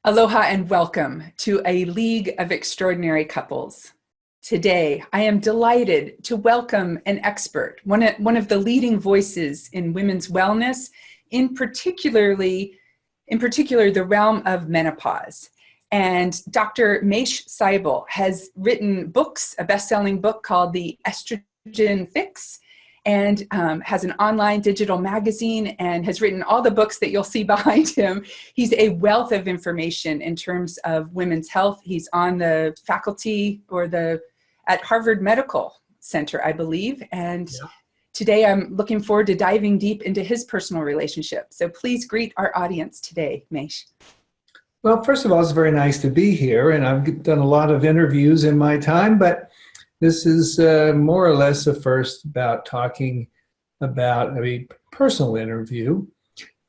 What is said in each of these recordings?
Aloha and welcome to a League of Extraordinary Couples. Today, I am delighted to welcome an expert, one of the leading voices in women's wellness, in particular, the realm of menopause. And Dr. Maish Saibal has written books, a best-selling book called The Estrogen Fix, and has an online digital magazine and has written all the books that you'll see behind him. He's a wealth of information in terms of women's health. He's on the faculty at Harvard Medical Center, I believe. And today I'm looking forward to diving deep into his personal relationship. So please greet our audience today, Maish. Well, first of all, it's very nice to be here, and I've done a lot of interviews in my time, but this is more or less a first about talking about a personal interview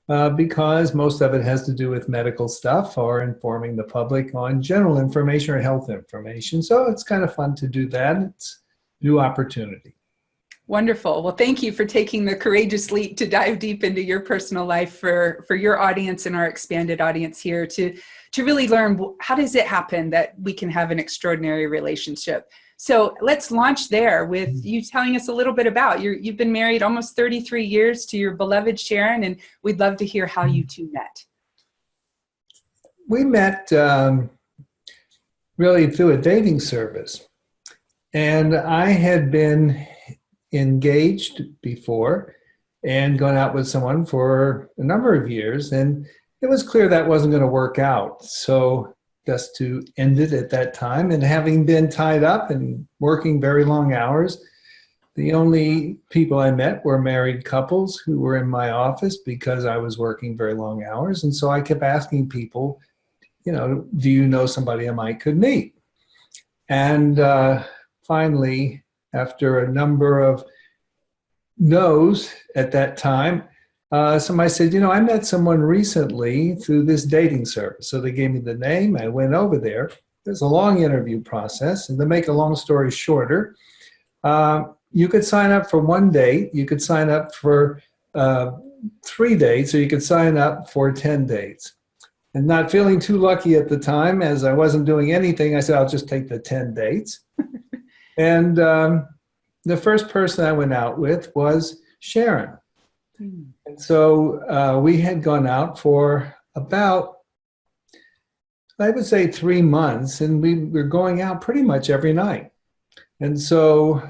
because most of it has to do with medical stuff or informing the public on general information or health information. So it's kind of fun to do that. It's a new opportunity. Wonderful. Well, thank you for taking the courageous leap to dive deep into your personal life for your audience and our expanded audience here to really learn how does it happen that we can have an extraordinary relationship. So let's launch there with you telling us a little bit about you've been married almost 33 years to your beloved Sharon, and we'd love to hear how you two met. We met really through a dating service, and I had been engaged before and gone out with someone for a number of years, and it was clear that wasn't going to work out. So just to end it at that time, and having been tied up and working very long hours, the only people I met were married couples who were in my office because I was working very long hours. And so I kept asking people, do you know somebody I might could meet? And finally, after a number of no's at that time, somebody said, I met someone recently through this dating service. So they gave me the name. I went over there. There's a long interview process. And to make a long story shorter, you could sign up for one date. You could sign up for 3 dates, or you could sign up for 10 dates. And not feeling too lucky at the time, as I wasn't doing anything, I said, I'll just take the 10 dates. And the first person I went out with was Sharon. And so we had gone out for about, I would say, 3 months, and we were going out pretty much every night. And so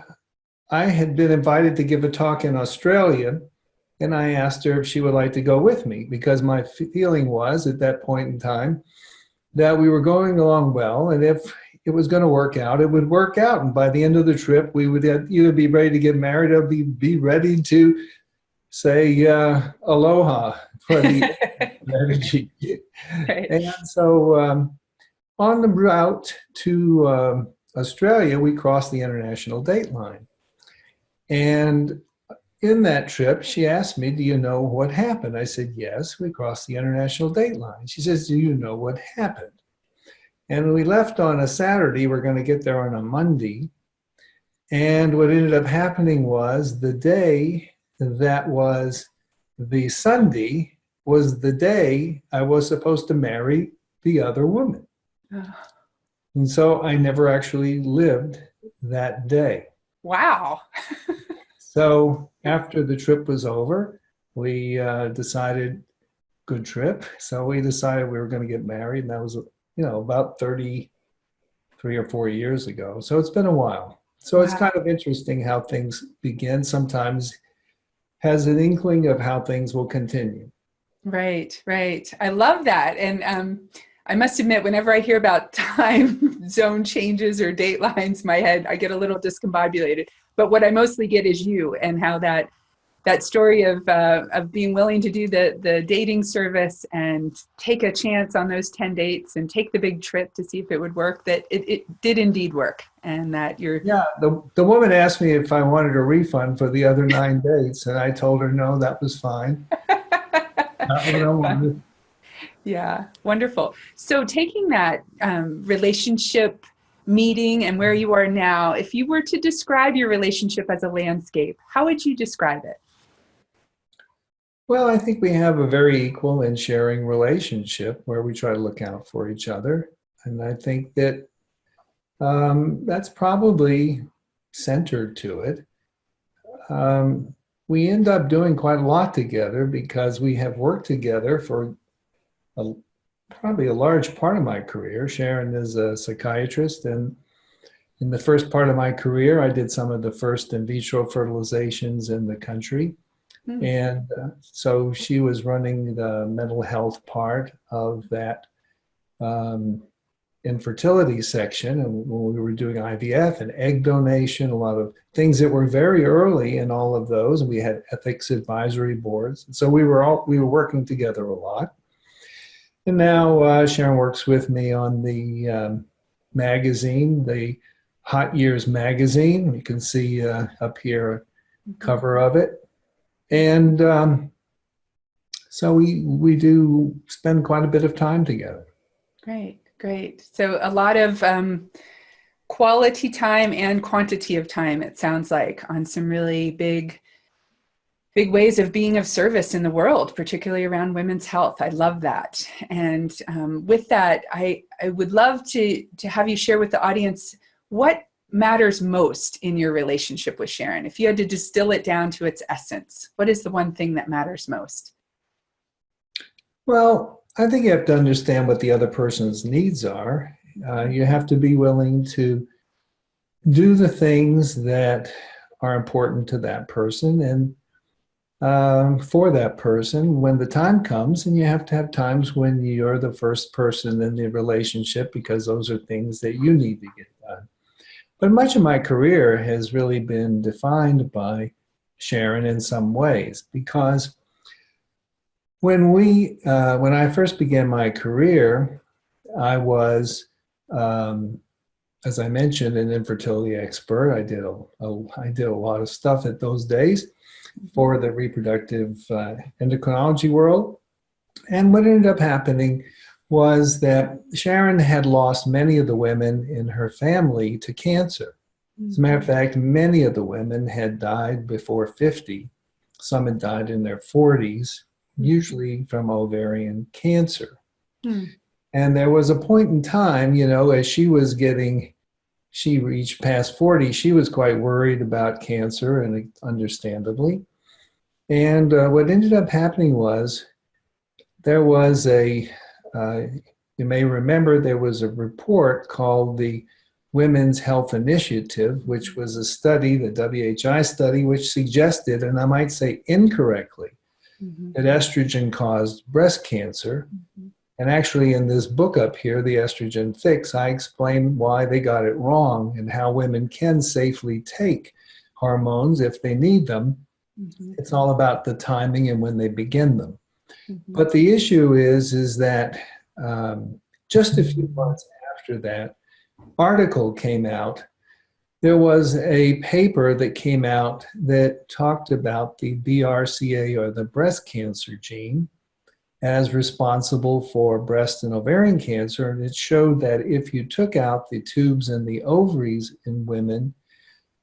I had been invited to give a talk in Australia, and I asked her if she would like to go with me, because my feeling was at that point in time that we were going along well, and if it was going to work out, it would work out. And by the end of the trip, we would either be ready to get married or be ready to say aloha for the energy. Right. And so on the route to Australia, we crossed the international date line. And in that trip, she asked me, do you know what happened? I said, yes, we crossed the international date line. She says, do you know what happened? And we left on a Saturday. We're going to get there on a Monday. And what ended up happening was the day that was the Sunday was the day I was supposed to marry the other woman. And so I never actually lived that day. Wow. So after the trip was over, we decided, good trip. So we decided we were going to get married. And that was, about 33 or 4 years ago. So it's been a while. So It's kind of interesting how things begin. Sometimes has an inkling of how things will continue. Right. I love that. And I must admit, whenever I hear about time zone changes or date lines, my head, I get a little discombobulated. But what I mostly get is you and how that story of being willing to do the dating service and take a chance on those 10 dates and take the big trip to see if it would work, that it did indeed work. And that you're... Yeah, the woman asked me if I wanted a refund for the other 9 dates, and I told her no, that was fine. Not what I wanted. Yeah, wonderful. So taking that relationship meeting and where you are now, if you were to describe your relationship as a landscape, how would you describe it? Well, I think we have a very equal and sharing relationship where we try to look out for each other. And I think that that's probably centered to it. Um, we end up doing quite a lot together because we have worked together for a, probably a large part of my career. Sharon is a psychiatrist, and in the first part of my career, I did some of the first in vitro fertilizations in the country. Hmm. And so she was running the mental health part of that um, infertility section. And when we were doing IVF and egg donation, a lot of things that were very early in all of those. And we had ethics advisory boards. So we were working together a lot. And now Sharon works with me on the magazine, the Hot Years magazine. You can see up here a cover of it. And so we do spend quite a bit of time together. Great, great. So a lot of quality time and quantity of time, it sounds like, on some really big ways of being of service in the world, particularly around women's health. I love that. And with that, I would love to have you share with the audience what matters most in your relationship with Sharon. If you had to distill it down to its essence, what is the one thing that matters most? Well, I think you have to understand what the other person's needs are. You have to be willing to do the things that are important to that person and for that person when the time comes. And you have to have times when you're the first person in the relationship because those are things that you need to get done. But much of my career has really been defined by Sharon in some ways, because when I first began my career, I was, as I mentioned, an infertility expert. I did a lot of stuff at those days for the reproductive endocrinology world. And what ended up happening was that Sharon had lost many of the women in her family to cancer. As a matter of fact, many of the women had died before 50. Some had died in their 40s, usually from ovarian cancer. Hmm. And there was a point in time, as she reached past 40, she was quite worried about cancer, and understandably. And what ended up happening was there was you may remember there was a report called the Women's Health Initiative, which was a study, the WHI study, which suggested, and I might say incorrectly, that estrogen caused breast cancer. And actually in this book up here, The Estrogen Fix, I explain why they got it wrong and how women can safely take hormones if they need them. It's all about the timing and when they begin them. But the issue is that just a few months after that article came out, there was a paper that came out that talked about the BRCA, or the breast cancer gene, as responsible for breast and ovarian cancer. And it showed that if you took out the tubes and the ovaries in women,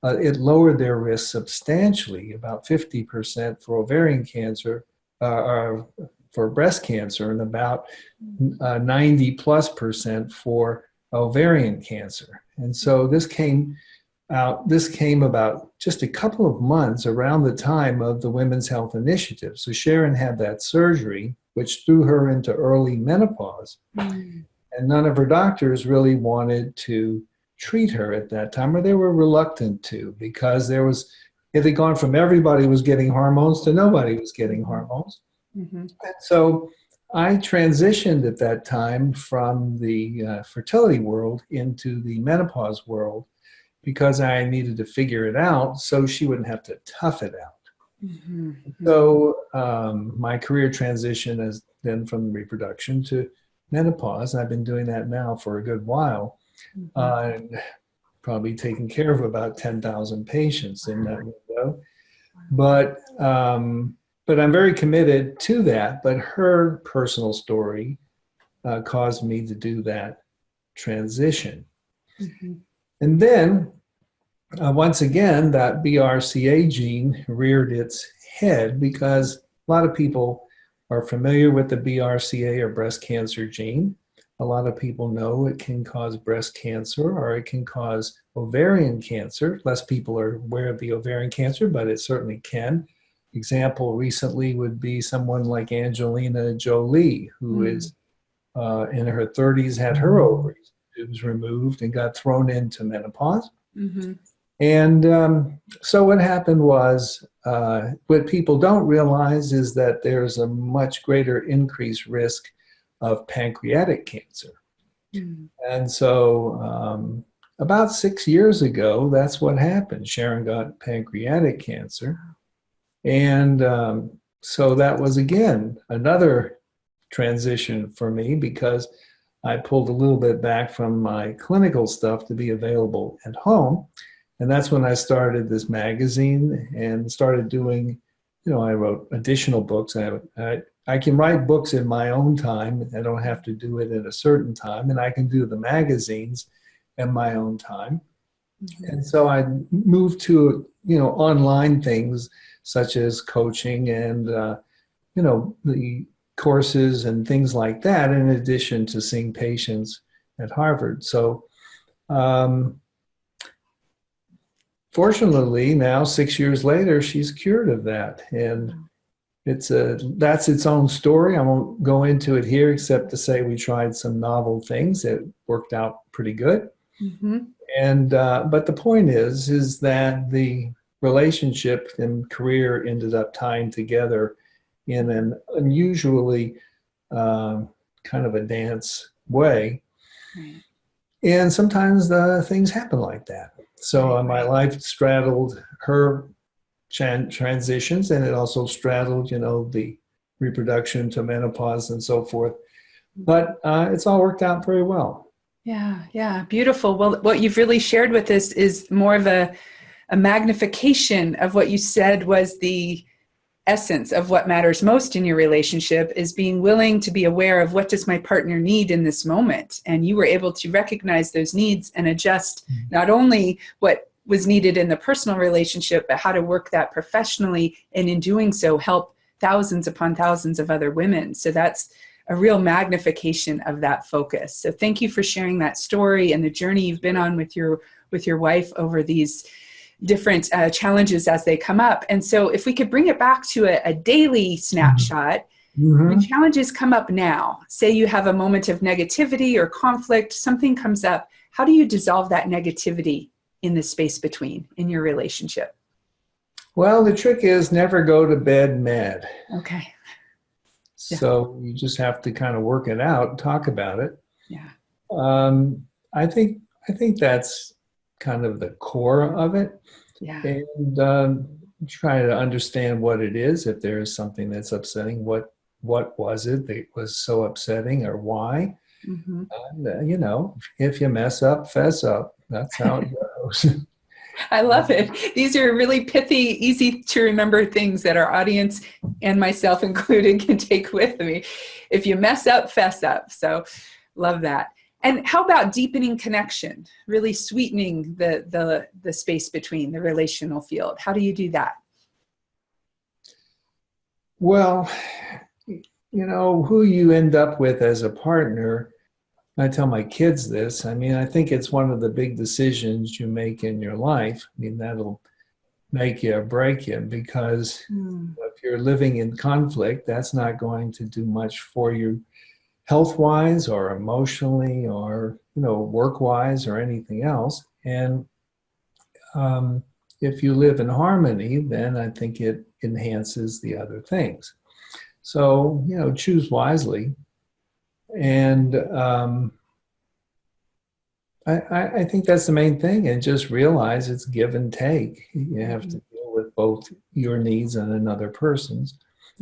it lowered their risk substantially, about 50% for ovarian cancer, or for breast cancer, and about 90+% for ovarian cancer. And so this came about just a couple of months around the time of the Women's Health Initiative. So Sharon had that surgery, which threw her into early menopause. And none of her doctors really wanted to treat her at that time, or they were reluctant to, because it had gone from everybody was getting hormones to nobody was getting hormones. And so I transitioned at that time from the fertility world into the menopause world, because I needed to figure it out so she wouldn't have to tough it out. So my career transition has been from reproduction to menopause. I've been doing that now for a good while, and probably taking care of about 10,000 patients in that window. But I'm very committed to that. But her personal story caused me to do that transition. And then, once again, that BRCA gene reared its head, because A lot of people are familiar with the BRCA or breast cancer gene. A lot of people know it can cause breast cancer or it can cause ovarian cancer. Less people are aware of the ovarian cancer, but it certainly can. Example recently would be someone like Angelina Jolie, who is in her 30s, had her ovaries tubes removed and got thrown into menopause. Mm-hmm. And so what happened was, what people don't realize is that there's a much greater increased risk of pancreatic cancer. Mm-hmm. And so about 6 years ago, that's what happened. Sharon got pancreatic cancer. And so that was, again, another transition for me because I pulled a little bit back from my clinical stuff to be available at home. And that's when I started this magazine and started doing, I wrote additional books. I can write books in my own time. I don't have to do it at a certain time. And I can do the magazines in my own time. Mm-hmm. And so I moved to, online things such as coaching and, the courses and things like that, in addition to seeing patients at Harvard. So, fortunately, now 6 years later, she's cured of that, and that's its own story. I won't go into it here, except to say we tried some novel things that worked out pretty good. Mm-hmm. And but the point is that the relationship and career ended up tying together in an unusually kind of a dance way. Right. And sometimes things happen like that. So my life straddled her transitions, and it also straddled, the reproduction to menopause and so forth. But it's all worked out very well. Yeah, beautiful. Well, what you've really shared with us is more of a magnification of what you said was the essence of what matters most in your relationship, is being willing to be aware of what does my partner need in this moment. And you were able to recognize those needs and adjust not only what was needed in the personal relationship, but how to work that professionally. And in doing so, help thousands upon thousands of other women. So that's a real magnification of that focus. So thank you for sharing that story and the journey you've been on with your wife over these different challenges as they come up. And so if we could bring it back to a daily snapshot, when challenges come up now, say you have a moment of negativity or conflict, something comes up, how do you dissolve that negativity in the space between in your relationship? Well, the trick is never go to bed mad. Okay. So you just have to kind of work it out and talk about it. Yeah. I think that's kind of the core of it. Yeah. And try to understand what it is. If there is something that's upsetting, what was it that was so upsetting, or why? Mm-hmm. And, if you mess up, fess up. That's how it goes. I love it. These are really pithy, easy to remember things that our audience and myself included can take with me. If you mess up, fess up. So love that. And how about deepening connection, really sweetening the space between the relational field? How do you do that? Well, who you end up with as a partner, I tell my kids this. I mean, I think it's one of the big decisions you make in your life. I mean, that'll make you or break you, because if you're living in conflict, that's not going to do much for you health-wise or emotionally or, work-wise or anything else. And if you live in harmony, then I think it enhances the other things. So, choose wisely. And I think that's the main thing. And just realize it's give and take. You have to deal with both your needs and another person's.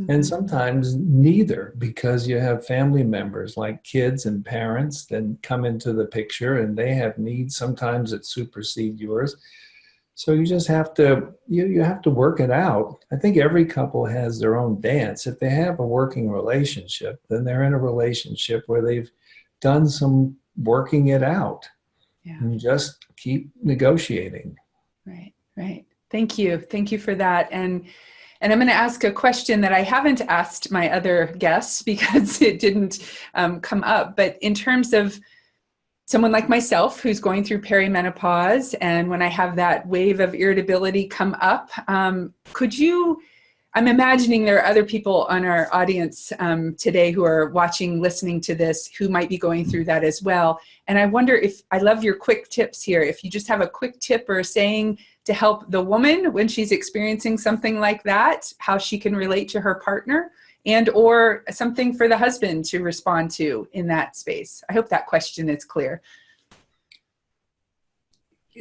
And sometimes neither, because you have family members like kids and parents that come into the picture, and they have needs sometimes that supersede yours. So you just have to, you have to work it out. I think every couple has their own dance. If they have a working relationship, then they're in a relationship where they've done some working it out. Yeah. And just keep negotiating. Right. Thank you for that. And And I'm going to ask a question that I haven't asked my other guests because it didn't come up. But in terms of someone like myself who's going through perimenopause, and when I have that wave of irritability come up, could you, I'm imagining there are other people on our audience today who are watching, listening to this, who might be going through that as well. And I wonder if, I love your quick tips here, if you just have a quick tip or a saying to help the woman when she's experiencing something like that, how she can relate to her partner, and or something for the husband to respond to in that space. I hope that question is clear.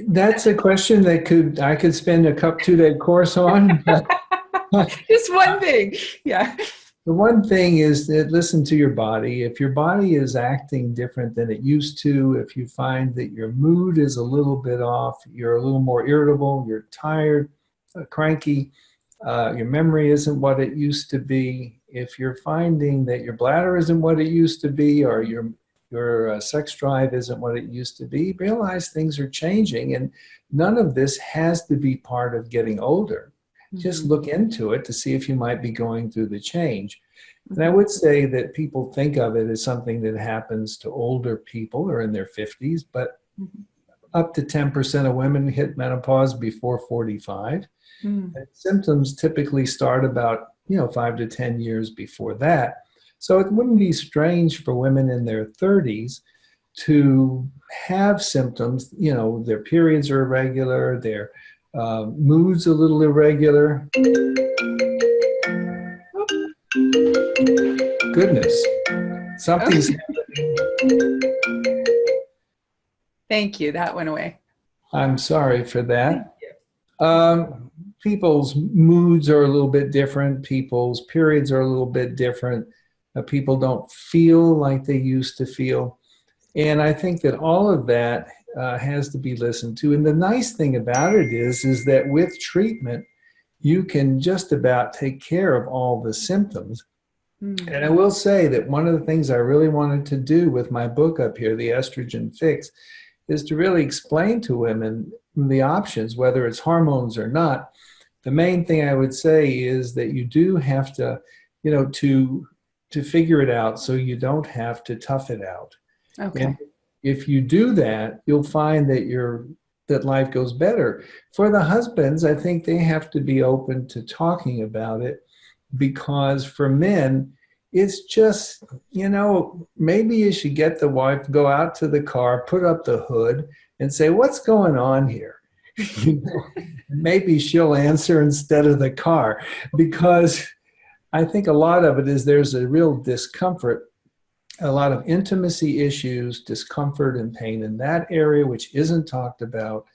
That's a question that I could spend a 2-day course on. Just one thing. Yeah. The one thing is that listen to your body. If your body is acting different than it used to, if you find that your mood is a little bit off, you're a little more irritable, you're tired, cranky, your memory isn't what it used to be, if you're finding that your bladder isn't what it used to be, or your sex drive isn't what it used to be, realize things are changing, and none of this has to be part of getting older. Just look into it to see if you might be going through the change. And I would say that people think of it as something that happens to older people or in their 50s, but up to 10% of women hit menopause before 45. And symptoms typically start about 5 to 10 years before that. So it wouldn't be strange for women in their 30s to have symptoms. Their periods are irregular, their mood's a little irregular. Goodness, something's happening. Thank you. That went away. I'm sorry for that. People's moods are a little bit different. People's periods are a little bit different. People don't feel like they used to feel. And I think that all of that has to be listened to. And the nice thing about it is that with treatment, you can just about take care of all the symptoms. And I will say that one of the things I really wanted to do with my book up here, The Estrogen Fix, is to really explain to women the options, whether it's hormones or not. The main thing I would say is that you do have to, to figure it out so you don't have to tough it out. Okay. And if you do that, you'll find that life goes better. For the husbands, I think they have to be open to talking about it, because for men, it's just, maybe you should get the wife, go out to the car, put up the hood and say, what's going on here? Maybe she'll answer instead of the car, because I think a lot of it is there's a real discomfort, a lot of intimacy issues, discomfort and pain in that area, which isn't talked about.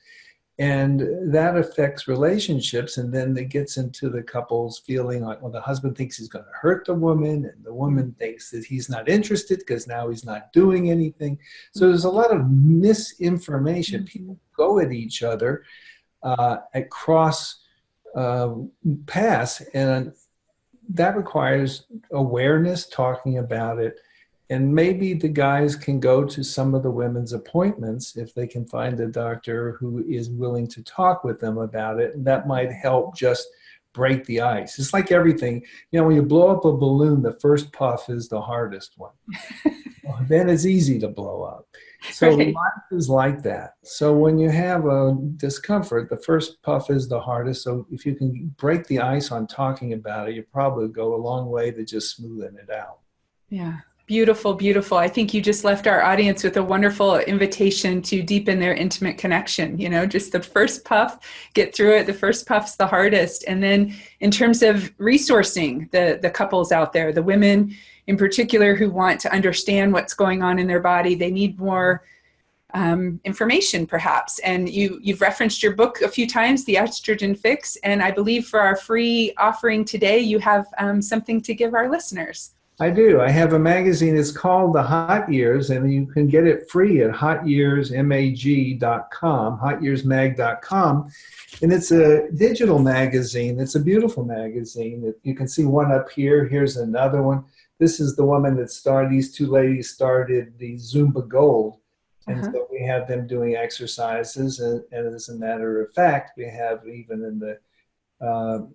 And that affects relationships. And then it gets into the couples feeling like, well, the husband thinks he's going to hurt the woman, and the woman thinks that he's not interested because now he's not doing anything. So there's a lot of misinformation. People go at each other at cross paths, and that requires awareness, talking about it. And maybe the guys can go to some of the women's appointments if they can find a doctor who is willing to talk with them about it. And that might help just break the ice. It's like everything. When you blow up a balloon, the first puff is the hardest one. Then it's easy to blow up. So life is like that. So when you have a discomfort, the first puff is the hardest. So if you can break the ice on talking about it, you probably go a long way to just smoothing it out. Yeah. Beautiful, beautiful. I think you just left our audience with a wonderful invitation to deepen their intimate connection. Just the first puff, get through it. The first puff's the hardest. And then in terms of resourcing the couples out there, the women in particular who want to understand what's going on in their body, they need more information perhaps. And you've referenced your book a few times, The Estrogen Fix. And I believe for our free offering today, you have something to give our listeners. I do. I have a magazine. It's called The Hot Years, and you can get it free at hotyearsmag.com, hotyearsmag.com. And it's a digital magazine. It's a beautiful magazine. You can see one up here. Here's another one. This is the woman that started, these two ladies started the Zumba Gold. And so we have them doing exercises. And as a matter of fact, we have even in the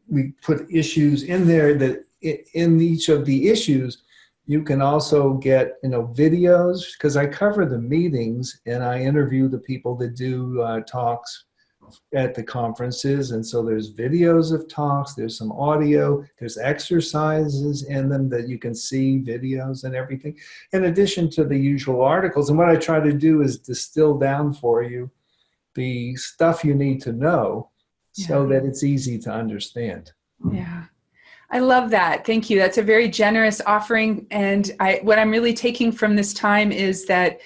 we put issues in there that in each of the issues, you can also get, videos, because I cover the meetings and I interview the people that do talks at the conferences. And so there's videos of talks, there's some audio, there's exercises in them that you can see, videos and everything, in addition to the usual articles. And what I try to do is distill down for you the stuff you need to know so that it's easy to understand. Yeah. I love that. Thank you. That's a very generous offering. And what I'm really taking from this time is that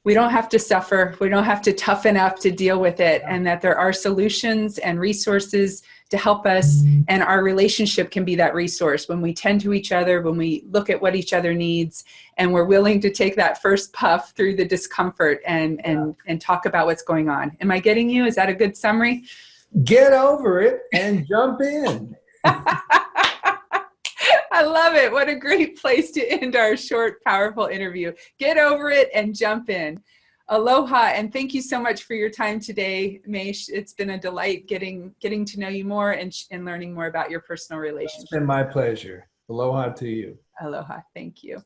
we don't have to suffer. We don't have to toughen up to deal with it. And that there are solutions and resources to help us. And our relationship can be that resource when we tend to each other, when we look at what each other needs, and we're willing to take that first puff through the discomfort and talk about what's going on. Am I getting you? Is that a good summary? Get over it and jump in. I love it. What a great place to end our short, powerful interview. Get over it and jump in. Aloha, and thank you so much for your time today, Maish. It's been a delight getting to know you more and learning more about your personal relationship. It's been my pleasure. Aloha to you. Aloha. Thank you.